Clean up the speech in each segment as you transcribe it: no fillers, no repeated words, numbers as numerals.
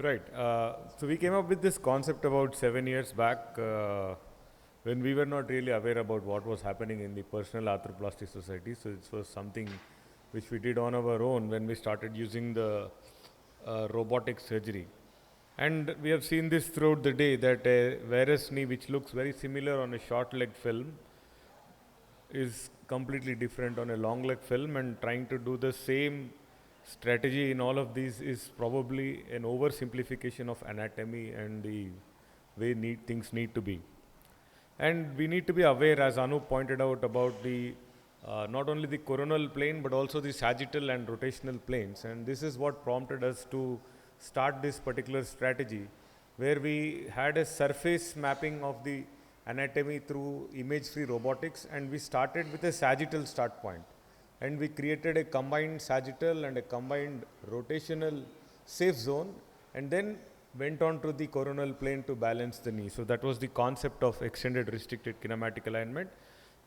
Right. So we came up with this concept about 7 years back when we were not really aware about what was happening in the personal arthroplasty society. So it was something which we did on our own when we started using the robotic surgery. And we have seen this throughout the day that a varus knee which looks very similar on a short leg film is completely different on a long leg film, and trying to do the same strategy in all of these is probably an oversimplification of anatomy and the way things need to be. And we need to be aware, as Anu pointed out, about the not only the coronal plane but also the sagittal and rotational planes. And this is what prompted us to start this particular strategy, where we had a surface mapping of the anatomy through image-free robotics, and we started with a sagittal start point. And we created a combined sagittal and a combined rotational safe zone, and then went on to the coronal plane to balance the knee. So that was the concept of extended restricted kinematic alignment.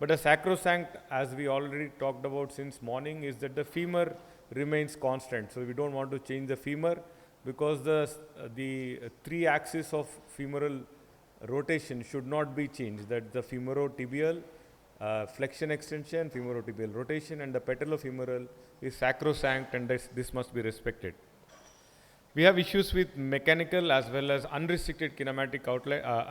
But a sacrosanct, as we already talked about since morning, is that the femur remains constant. So we don't want to change the femur, because the three axes of femoral rotation should not be changed. That the femorotibial flexion extension, femorotibial rotation, and the patellofemoral is sacrosanct, and this must be respected. We have issues with mechanical as well as unrestricted kinematic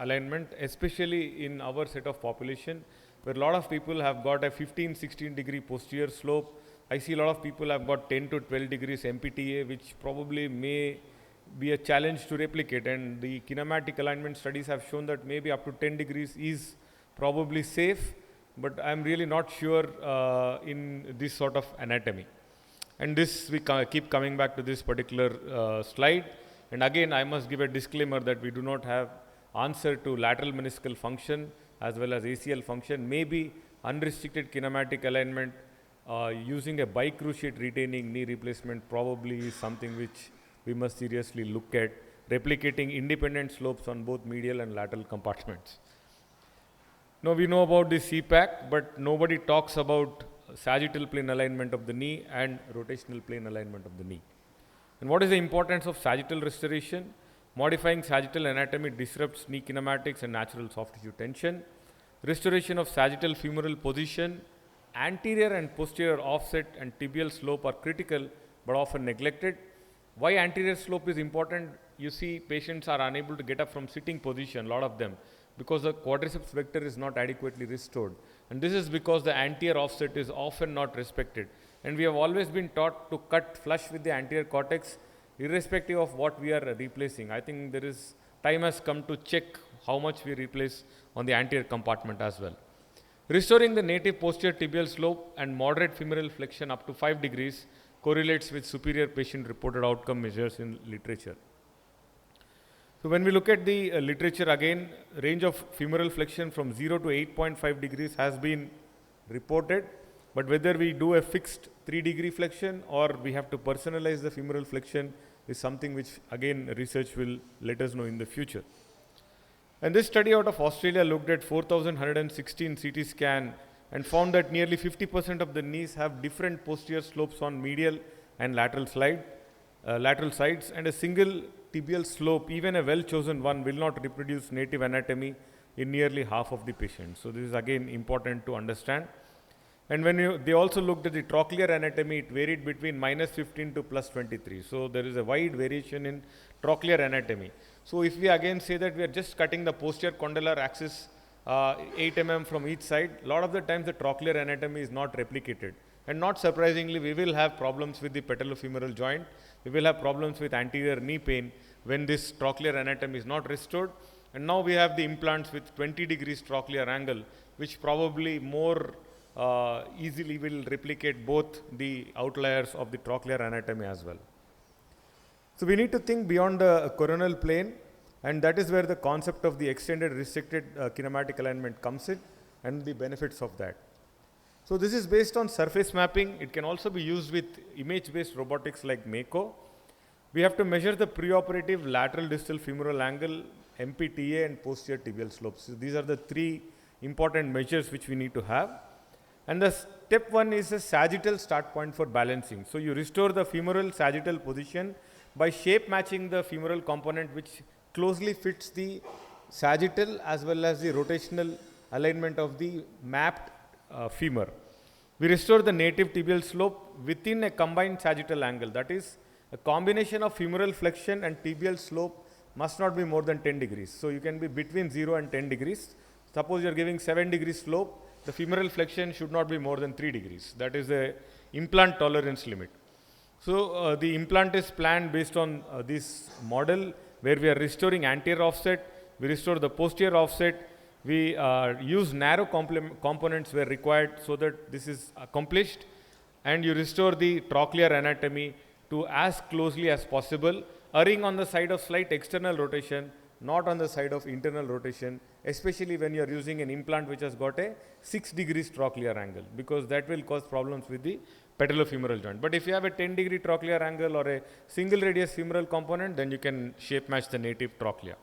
alignment, especially in our set of population, where a lot of people have got a 15-16 degree posterior slope. I see a lot of people have got 10 to 12 degrees MPTA, which probably may be a challenge to replicate, and the kinematic alignment studies have shown that maybe up to 10 degrees is probably safe, but I'm really not sure in this sort of anatomy. And this, we keep coming back to this particular slide. And again, I must give a disclaimer that we do not have answer to lateral meniscal function as well as ACL function. Maybe unrestricted kinematic alignment using a bicruciate retaining knee replacement probably is something which we must seriously look at, replicating independent slopes on both medial and lateral compartments. Now we know about the CPAC, but nobody talks about sagittal plane alignment of the knee and rotational plane alignment of the knee. And what is the importance of sagittal restoration? Modifying sagittal anatomy disrupts knee kinematics and natural soft tissue tension. Restoration of sagittal femoral position, anterior and posterior offset and tibial slope are critical but often neglected. Why anterior slope is important? You see, patients are unable to get up from sitting position, a lot of them, because the quadriceps vector is not adequately restored. And this is because the anterior offset is often not respected. And we have always been taught to cut flush with the anterior cortex, irrespective of what we are replacing. I think time has come to check how much we replace on the anterior compartment as well. Restoring the native posterior tibial slope and moderate femoral flexion up to 5 degrees correlates with superior patient reported outcome measures in literature. So when we look at the literature again, range of femoral flexion from 0 to 8.5 degrees has been reported, but whether we do a fixed 3 degree flexion or we have to personalize the femoral flexion is something which again research will let us know in the future. And this study out of Australia looked at 4,116 CT scan and found that nearly 50% of the knees have different posterior slopes on medial and lateral sides, and a single tibial slope, even a well-chosen one, will not reproduce native anatomy in nearly half of the patients. So this is again important to understand. And when they also looked at the trochlear anatomy, it varied between -15 to +23. So there is a wide variation in trochlear anatomy. So if we again say that we are just cutting the posterior condylar axis 8 mm from each side, a lot of the times the trochlear anatomy is not replicated. And not surprisingly, we will have problems with the patellofemoral joint. We will have problems with anterior knee pain when this trochlear anatomy is not restored. And now we have the implants with 20 degrees trochlear angle, which probably more easily will replicate both the outliers of the trochlear anatomy as well. So we need to think beyond the coronal plane, and that is where the concept of the extended restricted kinematic alignment comes in and the benefits of that. So this is based on surface mapping. It can also be used with image-based robotics like Mako. We have to measure the preoperative lateral distal femoral angle, MPTA, and posterior tibial slopes. So these are the three important measures which we need to have. And the step one is a sagittal start point for balancing. So you restore the femoral sagittal position by shape matching the femoral component which closely fits the sagittal as well as the rotational alignment of the mapped femur. We restore the native tibial slope within a combined sagittal angle. That is, a combination of femoral flexion and tibial slope must not be more than 10 degrees. So you can be between 0 and 10 degrees. Suppose you are giving 7 degrees slope, the femoral flexion should not be more than 3 degrees. That is the implant tolerance limit. So the implant is planned based on this model where we are restoring anterior offset, we restore the posterior offset, we use narrow components where required so that this is accomplished, and you restore the trochlear anatomy to as closely as possible, erring on the side of slight external rotation, not on the side of internal rotation, especially when you are using an implant which has got a 6 degrees trochlear angle, because that will cause problems with the patellofemoral joint. But if you have a 10 degree trochlear angle or a single radius femoral component, then you can shape match the native trochlea.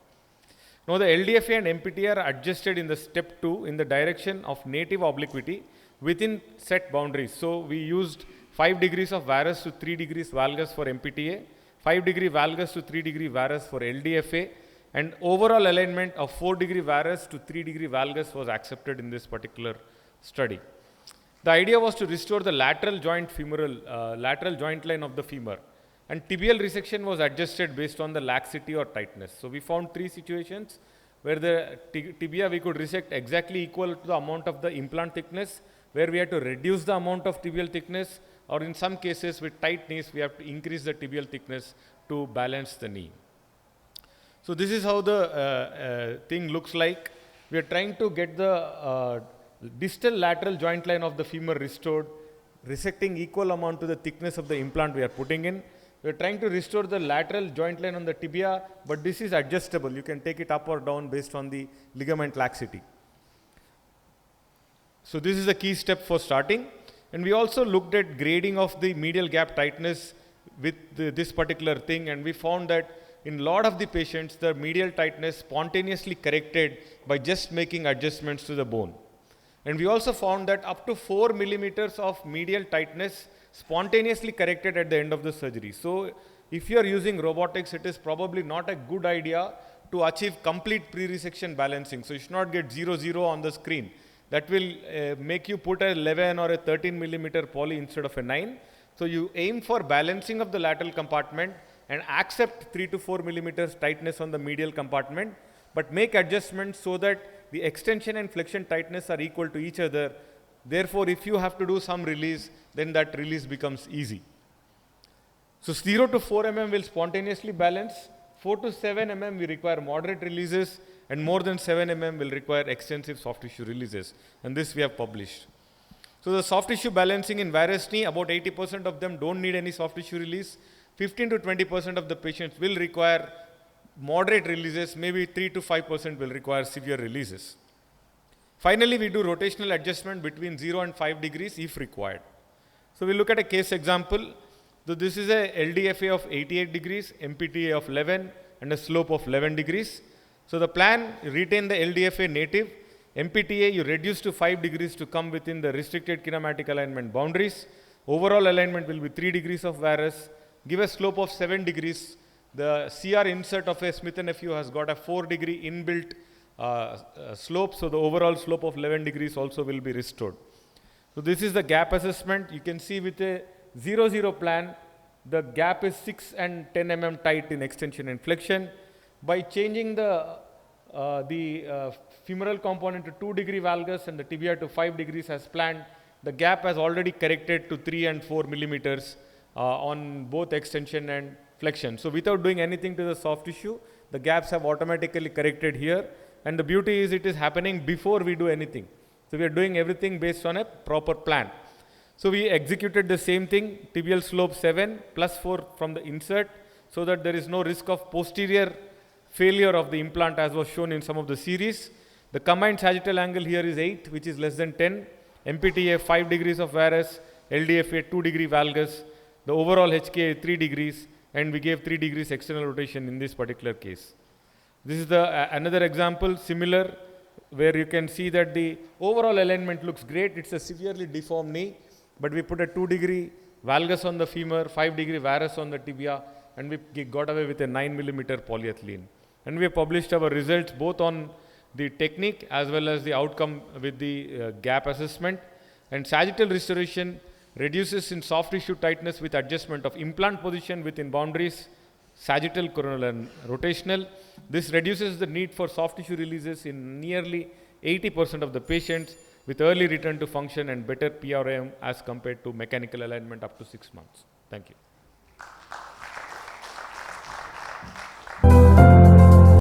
Now the LDFA and MPT are adjusted in the step 2 in the direction of native obliquity within set boundaries. So we used 5 degrees of varus to 3 degrees valgus for MPTA, 5 degree valgus to 3 degree varus for LDFA, and overall alignment of 4 degree varus to 3 degree valgus was accepted in this particular study. The idea was to restore the lateral joint lateral joint line of the femur, and tibial resection was adjusted based on the laxity or tightness. So we found 3 situations where the tibia we could resect exactly equal to the amount of the implant thickness, where we had to reduce the amount of tibial thickness, or in some cases with tight knees we have to increase the tibial thickness to balance the knee. So this is how the thing looks like. We are trying to get the distal lateral joint line of the femur restored, resecting equal amount to the thickness of the implant we are putting in. We are trying to restore the lateral joint line on the tibia, but this is adjustable. You can take it up or down based on the ligament laxity. So this is the key step for starting. And we also looked at grading of the medial gap tightness with this particular thing, and we found that in a lot of the patients, the medial tightness spontaneously corrected by just making adjustments to the bone. And we also found that up to 4 millimeters of medial tightness spontaneously corrected at the end of the surgery. So if you are using robotics, it is probably not a good idea to achieve complete pre-resection balancing. So you should not get 0, 0 on the screen. That will make you put a 11 or a 13 millimeter poly instead of a 9. So you aim for balancing of the lateral compartment and accept 3 to 4 millimeters tightness on the medial compartment, but make adjustments so that the extension and flexion tightness are equal to each other. Therefore, if you have to do some release, then that release becomes easy. So 0 to 4 mm will spontaneously balance, 4 to 7 mm we require moderate releases, and more than 7 mm will require extensive soft tissue releases, and this we have published. So the soft tissue balancing in varus knee, about 80% of them don't need any soft tissue release. 15 to 20% of the patients will require moderate releases, maybe 3 to 5% will require severe releases. Finally, we do rotational adjustment between 0 and 5 degrees if required. So we look at a case example. So this is a LDFA of 88 degrees, MPTA of 11, and a slope of 11 degrees. So the plan, retain the LDFA native. MPTA you reduce to 5 degrees to come within the restricted kinematic alignment boundaries. Overall alignment will be 3 degrees of varus. Give a slope of 7 degrees. The CR insert of a Smith & Nephew has got a 4 degree inbuilt slope. So the overall slope of 11 degrees also will be restored. So this is the gap assessment. You can see with a 0-0 plan, the gap is 6 and 10 mm tight in extension and flexion. By changing the femoral component to 2 degree valgus and the tibia to 5 degrees as planned, the gap has already corrected to 3 and 4 millimeters on both extension and flexion. So without doing anything to the soft tissue, the gaps have automatically corrected here, and the beauty is it is happening before we do anything. So we are doing everything based on a proper plan. So we executed the same thing, tibial slope 7 plus 4 from the insert, so that there is no risk of posterior failure of the implant as was shown in some of the series. The combined sagittal angle here is 8, which is less than 10. MPTA 5 degrees of varus, LDFA 2 degree valgus, the overall HKA 3 degrees, and we gave 3 degrees external rotation in this particular case. This is the another example, similar, where you can see that the overall alignment looks great. It's a severely deformed knee, but we put a 2 degree valgus on the femur, 5 degree varus on the tibia, and we got away with a 9mm polyethylene. And we have published our results both on the technique as well as the outcome with the gap assessment. And sagittal restoration reduces in soft tissue tightness with adjustment of implant position within boundaries, sagittal, coronal and rotational. This reduces the need for soft tissue releases in nearly 80% of the patients, with early return to function and better PRM as compared to mechanical alignment up to 6 months. Thank you.